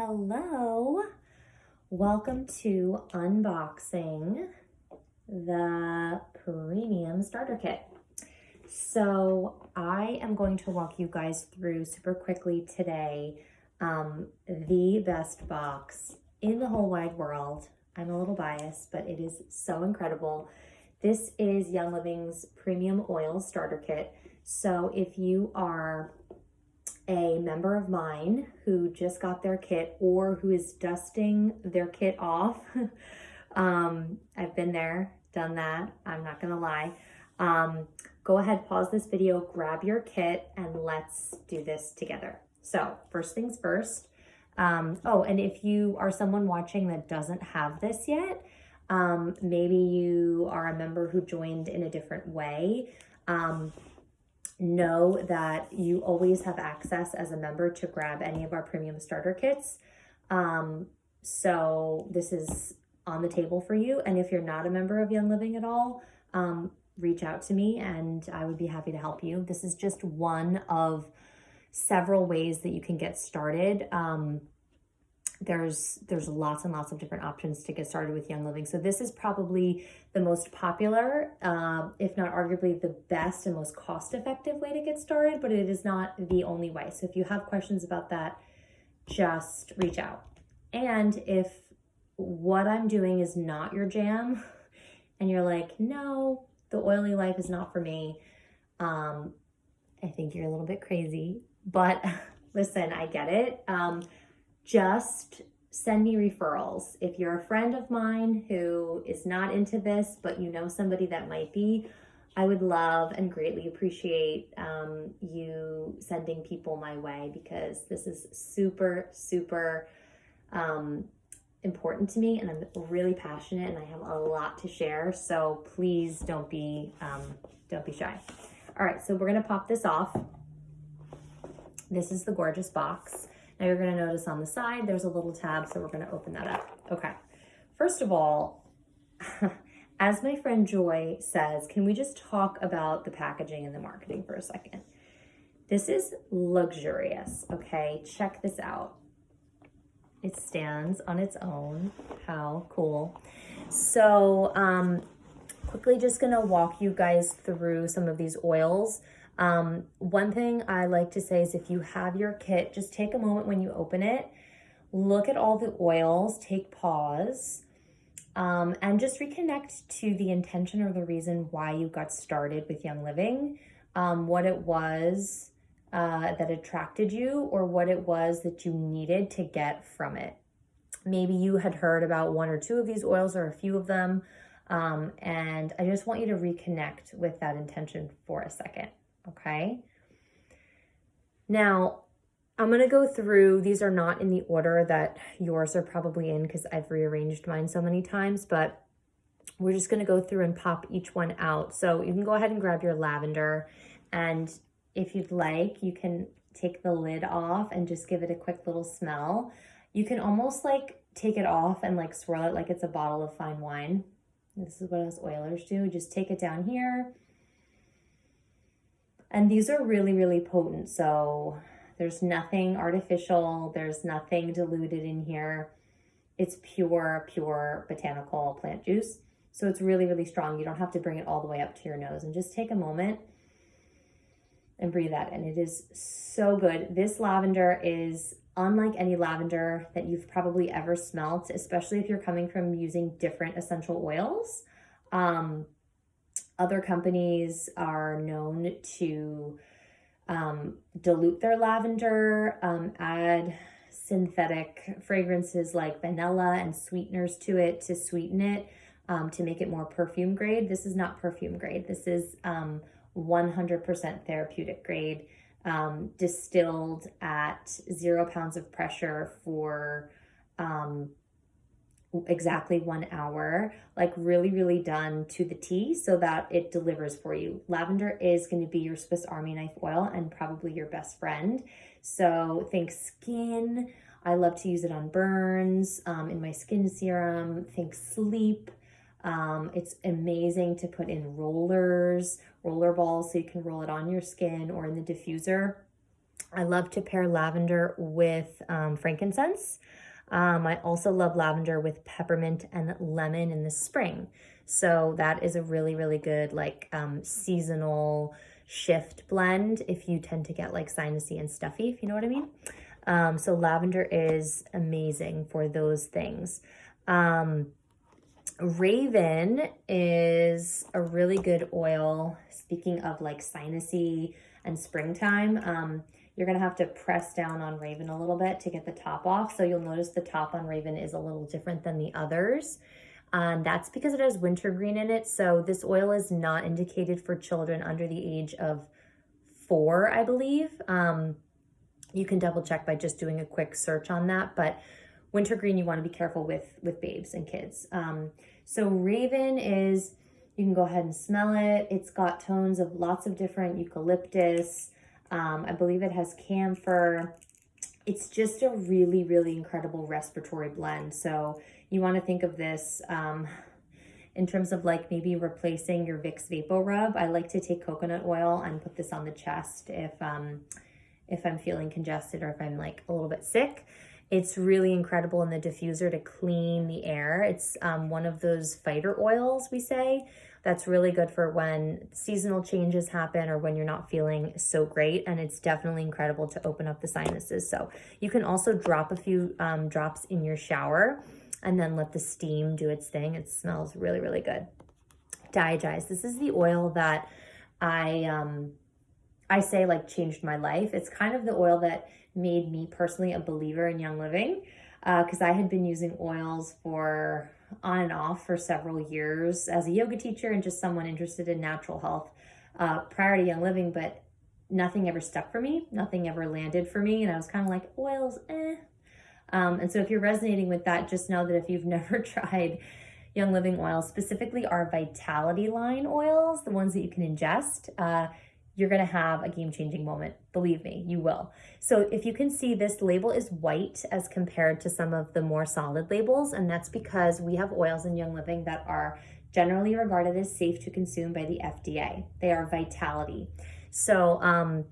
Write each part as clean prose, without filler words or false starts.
Hello, welcome to unboxing the premium starter kit. So I am going to walk you guys through super quickly today the best box in the whole wide world. I'm a little biased, but it is so incredible. This is Young Living's premium oil starter kit. So if you are a member of mine who just got their kit or who is dusting their kit off, I've been there, done that, I'm not gonna lie. Go ahead, pause this video, grab your kit, and let's do this together. So first things first, oh, and if you are someone watching that doesn't have this yet, maybe you are a member who joined in a different way, know that you always have access as a member to grab any of our premium starter kits. So this is on the table for you. And if you're not a member of Young Living at all, reach out to me and I would be happy to help you. This is just one of several ways that you can get started. There's lots and lots of different options to get started with Young Living. So this is probably the most popular, if not arguably the best and most cost-effective way to get started, but it is not the only way. So if you have questions about that, just reach out. And if what I'm doing is not your jam and you're like, no, the oily life is not for me, I think you're a little bit crazy, but listen, I get it. Just send me referrals. If you're a friend of mine who is not into this, but you know somebody that might be, I would love and greatly appreciate you sending people my way, because this is super, super important to me, and I'm really passionate and I have a lot to share. So please don't be shy. All right, so we're gonna pop this off. This is the gorgeous box. Now you're gonna notice on the side, there's a little tab, so we're gonna open that up. Okay, first of all, as my friend Joy says, can we just talk about the packaging and the marketing for a second? This is luxurious, okay? Check this out. It stands on its own, how cool. So quickly just gonna walk you guys through some of these oils. One thing I like to say is if you have your kit, just take a moment when you open it, look at all the oils, take pause, and just reconnect to the intention or the reason why you got started with Young Living, what it was that attracted you, or what it was that you needed to get from it. Maybe you had heard about one or two of these oils or a few of them, and I just want you to reconnect with that intention for a second. Okay. Now I'm going to go through, these are not in the order that yours are probably in because I've rearranged mine so many times, but we're just going to go through and pop each one out. So you can go ahead and grab your lavender, and if you'd like, you can take the lid off and just give it a quick little smell. You can almost like take it off and like swirl it like it's a bottle of fine wine. This is what us oilers do. Just take it down here. And these are really, really potent. So there's nothing artificial. There's nothing diluted in here. It's pure, pure botanical plant juice. So it's really, really strong. You don't have to bring it all the way up to your nose, and just take a moment and breathe that in. It is so good. This lavender is unlike any lavender that you've probably ever smelt, especially if you're coming from using different essential oils. Other companies are known to dilute their lavender, add synthetic fragrances like vanilla and sweeteners to it to sweeten it, to make it more perfume grade. This is not perfume grade. This is 100% therapeutic grade, distilled at 0 pounds of pressure for exactly 1 hour, like really, really done to the T so that it delivers for you. Lavender is going to be your Swiss Army knife oil and probably your best friend. So think skin. I love to use it on burns, in my skin serum. Think sleep. It's amazing to put in roller balls so you can roll it on your skin or in the diffuser. I love to pair lavender with frankincense. I also love lavender with peppermint and lemon in the spring. So that is a really, really good like seasonal shift blend if you tend to get like sinusy and stuffy, if you know what I mean. So lavender is amazing for those things. Raven is a really good oil. Speaking of like sinusy and springtime, you're gonna have to press down on Raven a little bit to get the top off. So you'll notice the top on Raven is a little different than the others. That's because it has wintergreen in it. So this oil is not indicated for children under the age of 4, I believe. You can double check by just doing a quick search on that, but wintergreen you want to be careful with babes and kids. So Raven is, you can go ahead and smell it. It's got tones of lots of different eucalyptus. I believe it has camphor. It's just a really, really incredible respiratory blend. So you want to think of this in terms of like maybe replacing your Vicks Vapor Rub. I like to take coconut oil and put this on the chest if I'm feeling congested or if I'm like a little bit sick. It's really incredible in the diffuser to clean the air. It's one of those fighter oils, we say, that's really good for when seasonal changes happen or when you're not feeling so great. And it's definitely incredible to open up the sinuses. So you can also drop a few drops in your shower and then let the steam do its thing. It smells really, really good. Diagize. This is the oil that I say like changed my life. It's kind of the oil that made me personally a believer in Young Living, because I had been using oils for on and off for several years as a yoga teacher and just someone interested in natural health prior to Young Living, but nothing ever stuck for me. Nothing ever landed for me. And I was kind of like, oils, eh. And so if you're resonating with that, just know that if you've never tried Young Living oils, specifically our Vitality line oils, the ones that you can ingest, you're gonna have a game-changing moment. Believe me, you will. So if you can see, this label is white as compared to some of the more solid labels, and that's because we have oils in Young Living that are generally regarded as safe to consume by the FDA. They are Vitality. So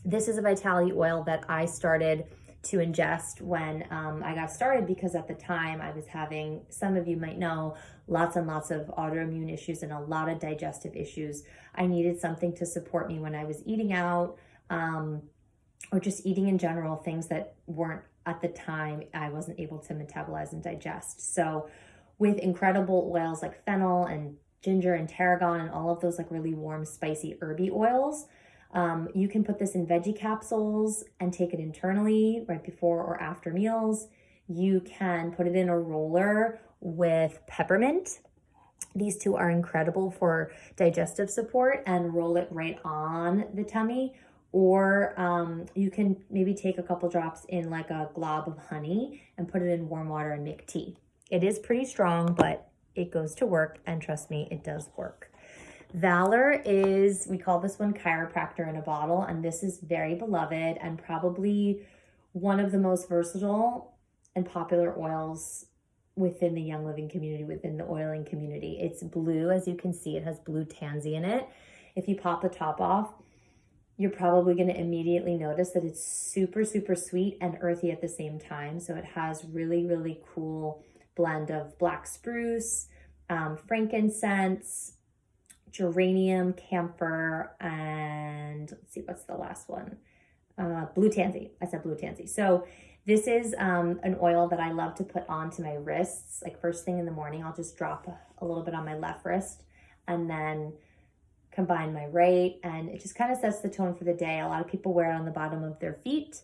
this is a Vitality oil that I started to ingest when I got started, because at the time I was having, some of you might know, lots and lots of autoimmune issues and a lot of digestive issues. I needed something to support me when I was eating out or just eating in general, things that weren't at the time I wasn't able to metabolize and digest. So with incredible oils like fennel and ginger and tarragon and all of those like really warm, spicy, herby oils, you can put this in veggie capsules and take it internally right before or after meals. You can put it in a roller with peppermint. These two are incredible for digestive support, and roll it right on the tummy. Or you can maybe take a couple drops in like a glob of honey and put it in warm water and make tea. It is pretty strong, but it goes to work, and trust me, it does work. Valor is, we call this one chiropractor in a bottle, and this is very beloved and probably one of the most versatile and popular oils within the Young Living community, within the oiling community. It's blue, as you can see, it has blue tansy in it. If you pop the top off, you're probably going to immediately notice that it's super, super sweet and earthy at the same time. So it has really, really cool blend of black spruce, frankincense, geranium, camphor, and let's see, what's the last one? Blue tansy. I said blue tansy. So this is an oil that I love to put onto my wrists. Like first thing in the morning, I'll just drop a little bit on my left wrist and then combine my right, and it just kind of sets the tone for the day. A lot of people wear it on the bottom of their feet.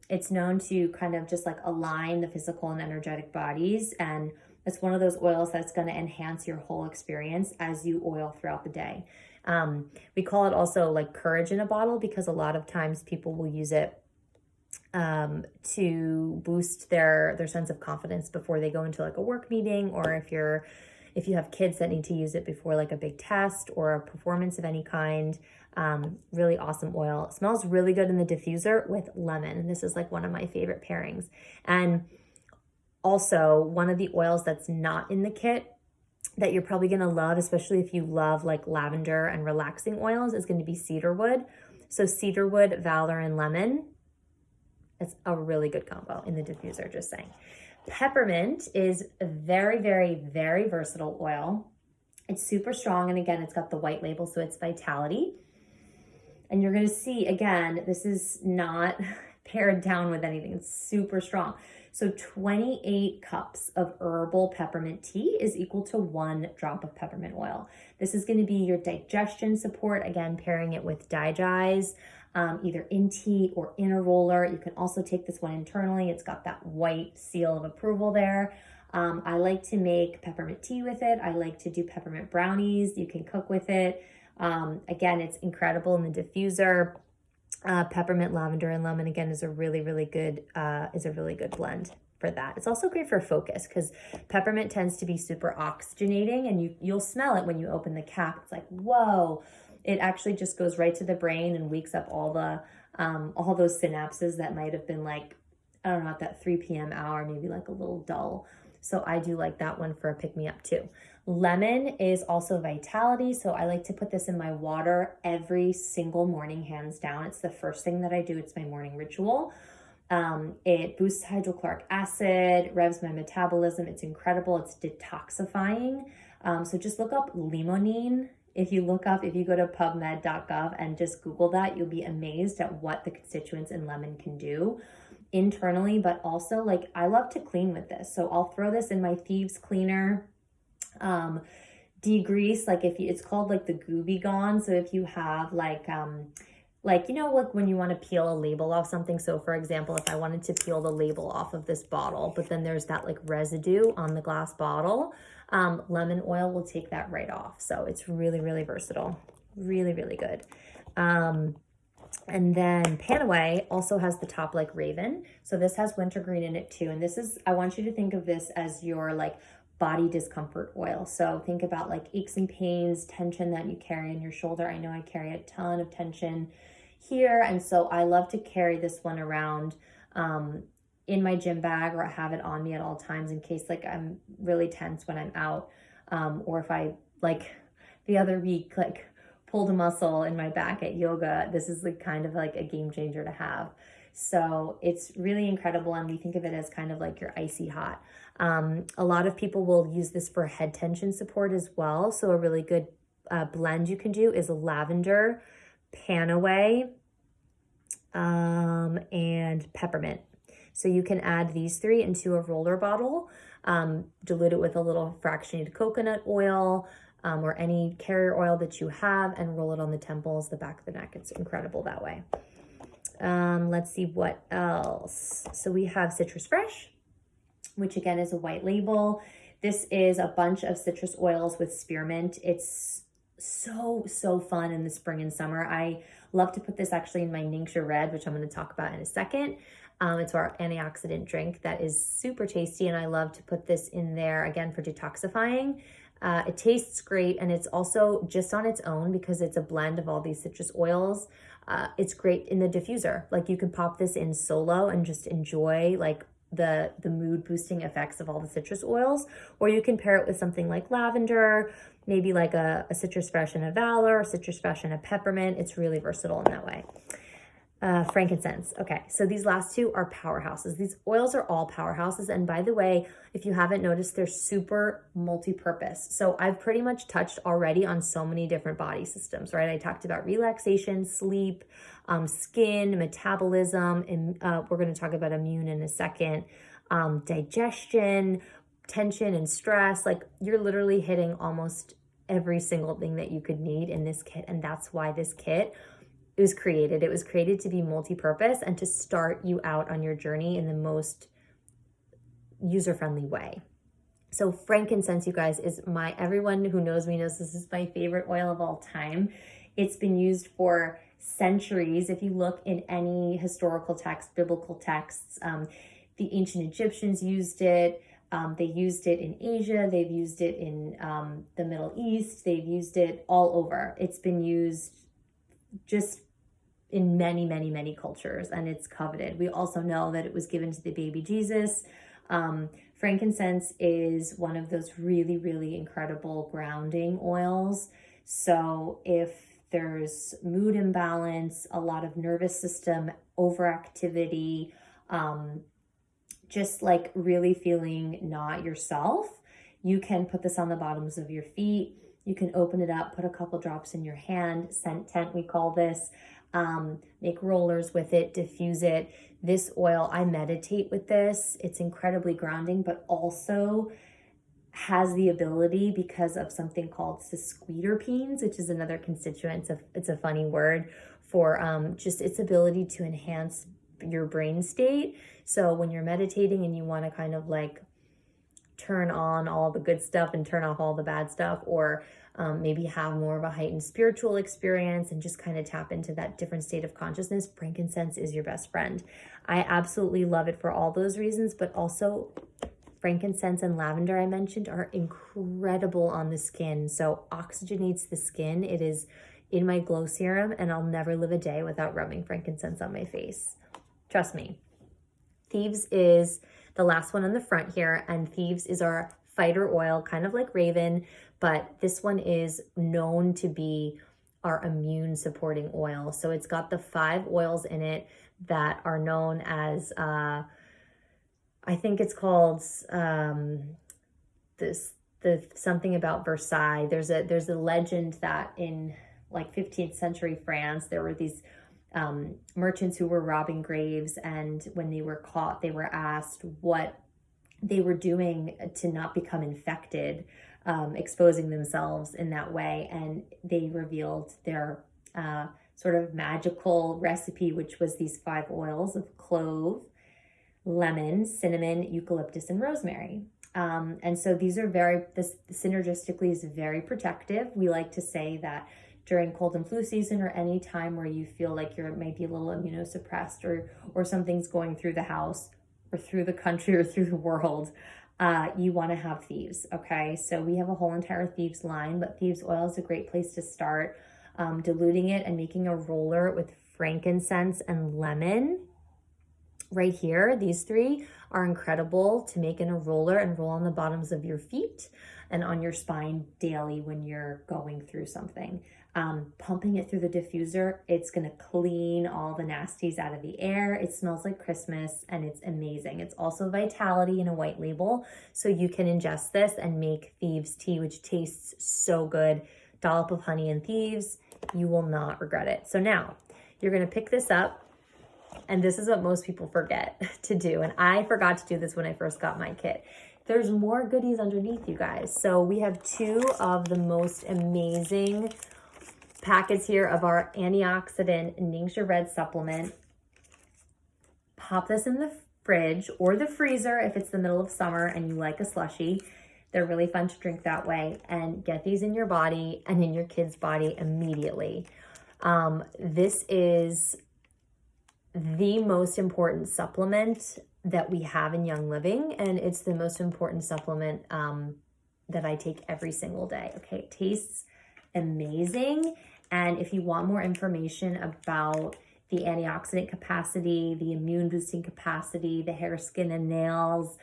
It's known to kind of just like align the physical and energetic bodies, and it's one of those oils that's going to enhance your whole experience as you oil throughout the day. We call it also like courage in a bottle, because a lot of times people will use it to boost their sense of confidence before they go into like a work meeting, or if you have kids that need to use it before like a big test or a performance of any kind. Really awesome oil. It smells really good in the diffuser with lemon. And this is like one of my favorite pairings. And also one of the oils that's not in the kit that you're probably going to love, especially if you love like lavender and relaxing oils, is going to be cedarwood. So cedarwood, valor, and lemon. It's a really good combo in the diffuser, just saying. Peppermint is a very, very, very versatile oil. It's super strong, and again, it's got the white label, so it's vitality. And you're gonna see, again, this is not pared down with anything. It's super strong. So 28 cups of herbal peppermint tea is equal to 1 drop of peppermint oil. This is gonna be your digestion support, again, pairing it with Digize, either in tea or in a roller. You can also take this one internally. It's got that white seal of approval there. I like to make peppermint tea with it. I like to do peppermint brownies. You can cook with it. Again, it's incredible in the diffuser. Peppermint, lavender, and lemon, again, is a really, really good blend for that. It's also great for focus because peppermint tends to be super oxygenating, and you'll smell it when you open the cap. It's like, whoa. It actually just goes right to the brain and wakes up all those synapses that might have been like, I don't know, at that 3 p.m. hour, maybe like a little dull. So I do like that one for a pick-me-up too. Lemon is also vitality, so I like to put this in my water every single morning, hands down. It's the first thing that I do. It's my morning ritual. It boosts hydrochloric acid, revs my metabolism. It's incredible. It's detoxifying. So just look up limonene. If you go to pubmed.gov and just Google that, you'll be amazed at what the constituents in lemon can do internally, but also like I love to clean with this. So I'll throw this in my thieves cleaner, degrease, like it's called like the Gooby Gone. So if you have like, you know, like when you want to peel a label off something. So for example, if I wanted to peel the label off of this bottle, but then there's that like residue on the glass bottle, lemon oil will take that right off. So it's really, really versatile. Really, really good. And then Panaway also has the top like raven. So this has wintergreen in it too. And this is, I want you to think of this as your like body discomfort oil. So think about like aches and pains, tension that you carry in your shoulder. I know I carry a ton of tension here. And so I love to carry this one around in my gym bag, or I have it on me at all times in case like I'm really tense when I'm out. Or if I like the other week, like pulled a muscle in my back at yoga, this is like kind of like a game changer to have. So it's really incredible. And we think of it as kind of like your icy hot. A lot of people will use this for head tension support as well. So a really good blend you can do is lavender, Panaway, and peppermint. So you can add these 3 into a roller bottle, dilute it with a little fractionated coconut oil, or any carrier oil that you have, and roll it on the temples, the back of the neck. It's incredible that way. Let's see what else. So we have Citrus Fresh, which again is a white label. This is a bunch of citrus oils with spearmint. It's so fun in the spring and summer. I love to put this actually in my Ningxia Red, which I'm going to talk about in a second. It's our antioxidant drink that is super tasty, and I love to put this in there again for detoxifying. It tastes great, and it's also just on its own because it's a blend of all these citrus oils. It's great in the diffuser. Like you can pop this in solo and just enjoy like the mood boosting effects of all the citrus oils, or you can pair it with something like lavender, maybe like a Citrus Fresh and a Valor, or Citrus Fresh and a Peppermint. It's really versatile in that way. Frankincense. Okay, so these last 2 are powerhouses. These oils are all powerhouses. And by the way, if you haven't noticed, they're super multi-purpose. So I've pretty much touched already on so many different body systems, right? I talked about relaxation, sleep, skin, metabolism, and we're going to talk about immune in a second, digestion, tension and stress. Like you're literally hitting almost every single thing that you could need in this kit. And that's why this kit it was created. It was created to be multi-purpose and to start you out on your journey in the most user-friendly way. So frankincense, you guys, is everyone who knows me knows this is my favorite oil of all time. It's been used for centuries. If you look in any historical text, biblical texts, the ancient Egyptians used it. They used it in Asia. They've used it in the Middle East. They've used it all over. It's been used just in many, many, many cultures, and it's coveted. We also know that it was given to the baby Jesus. Frankincense is one of those really, really incredible grounding oils. So if there's mood imbalance, a lot of nervous system overactivity, just like really feeling not yourself, you can put this on the bottoms of your feet. You can open it up, put a couple drops in your hand, scent tent we call this, make rollers with it, diffuse it. This oil, I meditate with this. It's incredibly grounding, but also has the ability, because of something called sesquiterpenes, which is another constituent, it's a funny word, for just its ability to enhance your brain state. So when you're meditating and you want to kind of like turn on all the good stuff and turn off all the bad stuff, or maybe have more of a heightened spiritual experience and just kind of tap into that different state of consciousness, frankincense is your best friend. I absolutely love it for all those reasons, but also frankincense and lavender I mentioned are incredible on the skin. So oxygenates the skin. It is in my glow serum, and I'll never live a day without rubbing frankincense on my face. Trust me. Thieves is the last one on the front here, and Thieves is our fighter oil, kind of like Raven, but this one is known to be our immune supporting oil. So it's got the 5 oils in it that are known as, I think it's called something about Versailles. There's a legend that in like 15th century France, there were these merchants who were robbing graves, and when they were caught, they were asked what they were doing to not become infected, exposing themselves in that way, and they revealed their sort of magical recipe, which was these 5 oils of clove, lemon, cinnamon, eucalyptus, and rosemary. And so these are this synergistically is very protective. We like to say that during cold and flu season, or any time where you feel like you're maybe a little immunosuppressed, or something's going through the house or through the country or through the world, you want to have Thieves. Okay, so we have a whole entire Thieves line, but Thieves oil is a great place to start. Diluting it and making a roller with frankincense and lemon. Right here, these 3 are incredible to make in a roller and roll on the bottoms of your feet and on your spine daily when you're going through something. Pumping it through the diffuser, it's gonna clean all the nasties out of the air. It smells like Christmas, and it's amazing. It's also Vitality in a white label, so you can ingest this and make Thieves tea, which tastes so good. Dollop of honey and Thieves, you will not regret it. So now you're gonna pick this up, and this is what most people forget to do, and I forgot to do this when I first got my kit. There's more goodies underneath, you guys. So we have 2 of the most amazing packets here of our antioxidant Ningxia Red supplement. Pop this in the fridge or the freezer if it's the middle of summer and you like a slushie. They're really fun to drink that way, and get these in your body and in your kid's body immediately. This is the most important supplement that we have in Young Living, and it's the most important supplement that I take every single day. Okay, it tastes amazing, and if you want more information about the antioxidant capacity, the immune boosting capacity, the hair, skin, and nails,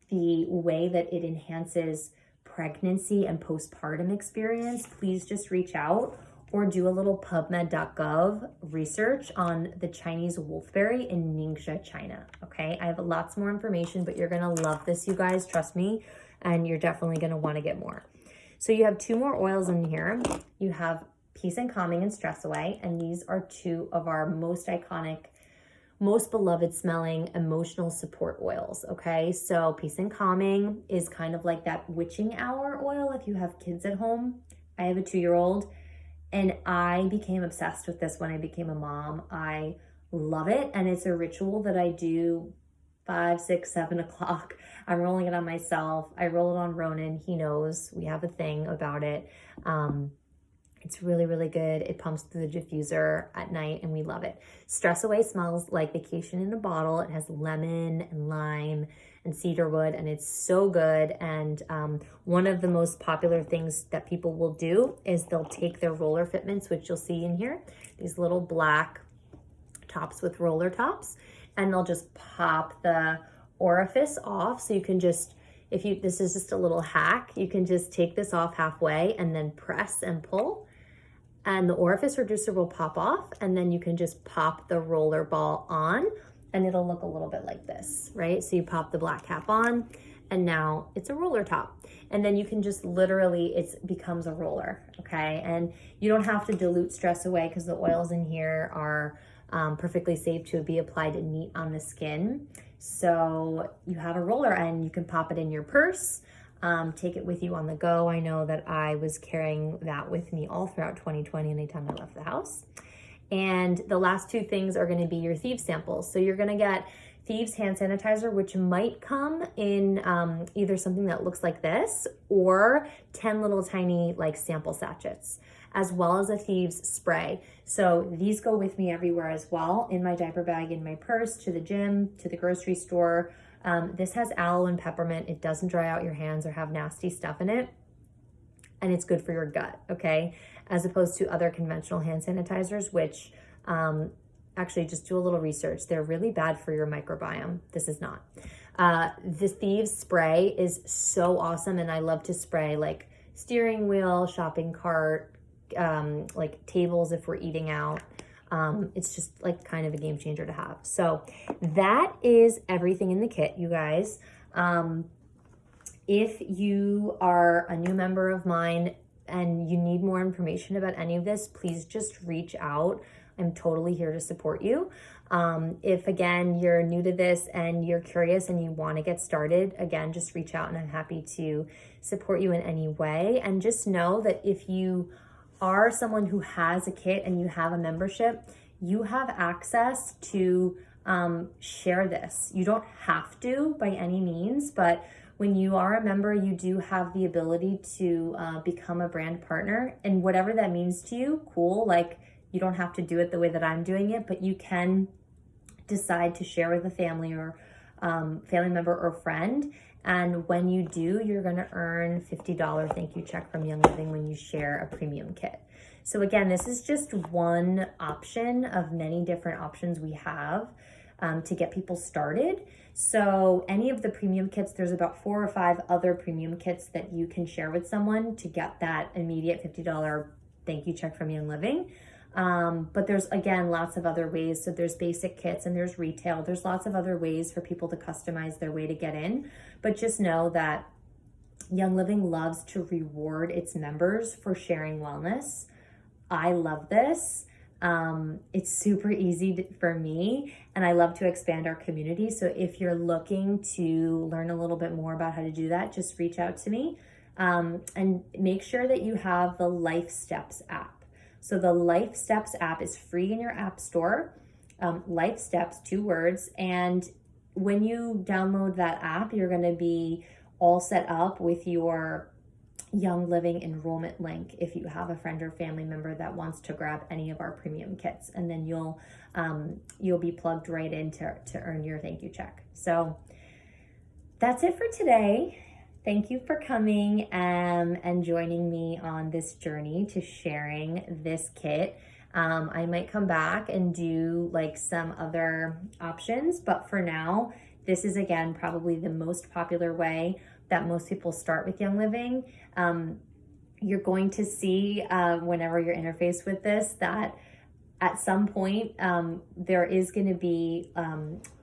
the way that it enhances pregnancy and postpartum experience, please just reach out or do a little PubMed.gov research on the Chinese wolfberry in Ningxia, China. Okay, I have lots more information, but you're gonna love this, you guys, trust me, and you're definitely gonna wanna get more. So you have 2 more oils in here. You have Peace and Calming and Stress Away, and these are 2 of our most iconic, most beloved smelling emotional support oils. Okay, so Peace and Calming is kind of like that witching hour oil if you have kids at home. I have a 2-year-old, and I became obsessed with this when I became a mom. I love it, and it's a ritual that I do 5, 6, 7 o'clock. I'm rolling it on myself. I roll it on Ronan. He knows we have a thing about it. It's really, really good. It pumps through the diffuser at night, and we love it. Stress Away smells like vacation in a bottle. It has lemon and lime and cedarwood, and it's so good. And one of the most popular things that people will do is they'll take their roller fitments, which you'll see in here, these little black tops with roller tops, and they'll just pop the orifice off. So you can just, this is just a little hack, you can just take this off halfway and then press and pull. and the orifice reducer will pop off, and then you can just pop the roller ball on and it'll look a little bit like this, right? So you pop the black cap on and now it's a roller top. And then you can just literally, it becomes a roller, okay? And you don't have to dilute stress away because the oils in here are perfectly safe to be applied neat on the skin. So you have a roller and you can pop it in your purse, take it with you on the go. I know that I was carrying that with me all throughout 2020 anytime I left the house. And the last two things are gonna be your Thieves samples. So you're gonna get Thieves hand sanitizer, which might come in either something that looks like this or 10 little tiny like sample sachets, as well as a Thieves spray. So these go with me everywhere as well, in my diaper bag, in my purse, to the gym, to the grocery store. This has aloe and peppermint. It doesn't dry out your hands or have nasty stuff in it. And it's good for your gut, okay? As opposed to other conventional hand sanitizers, which actually just do a little research. They're really bad for your microbiome. This is not. This Thieves spray is so awesome. And I love to spray like steering wheel, shopping cart, like tables if we're eating out. It's just like kind of a game changer to have. So that is everything in the kit, you guys. If you are a new member of mine and you need more information about any of this, please just reach out. I'm totally here to support you. If again, you're new to this and you're curious and you want to get started, again, just reach out and I'm happy to support you in any way. And just know that if you are someone who has a kit and you have a membership, you have access to share this. You don't have to by any means, but when you are a member, you do have the ability to become a brand partner, and whatever that means to you, cool. Like, you don't have to do it the way that I'm doing it, but you can decide to share with a family or family member or friend. And when you do, you're gonna earn $50 thank you check from Young Living when you share a premium kit. So again, this is just one option of many different options we have to get people started. So any of the premium kits, there's about 4 or 5 other premium kits that you can share with someone to get that immediate $50 thank you check from Young Living. But there's, again, lots of other ways. So there's basic kits and there's retail. There's lots of other ways for people to customize their way to get in. But just know that Young Living loves to reward its members for sharing wellness. I love this. It's super easy for me, and I love to expand our community. So if you're looking to learn a little bit more about how to do that, just reach out to me, and make sure that you have the Life Steps app. So the Life Steps app is free in your app store. Life Steps, 2 words. And when you download that app, you're going to be all set up with your Young Living enrollment link if you have a friend or family member that wants to grab any of our premium kits, and then you'll be plugged right in to earn your thank you check. So that's it for today. Thank you for coming and joining me on this journey to sharing this kit. I might come back and do like some other options, but for now, this is again probably the most popular way that most people start with Young Living. You're going to see whenever you're interfaced with this that at some point there is going to be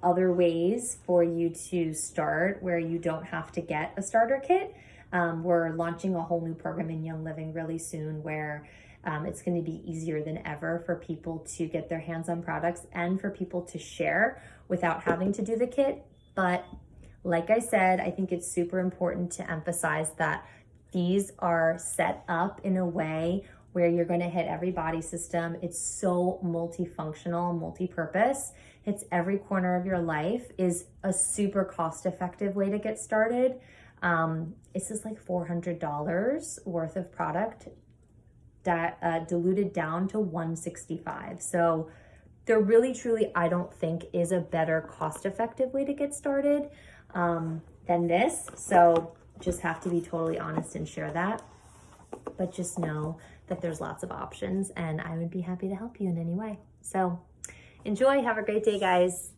other ways for you to start where you don't have to get a starter kit. We're launching a whole new program in Young Living really soon where it's going to be easier than ever for people to get their hands on products and for people to share without having to do the kit. But like I said, I think it's super important to emphasize that these are set up in a way where you're going to hit every body system. It's so multifunctional, multi-purpose. It's every corner of your life, is a super cost-effective way to get started. This is like $400 worth of product that diluted down to $165. So there really, truly, I don't think is a better cost-effective way to get started than this. So just have to be totally honest and share that. But just know that there's lots of options and I would be happy to help you in any way. So enjoy. Have a great day, guys.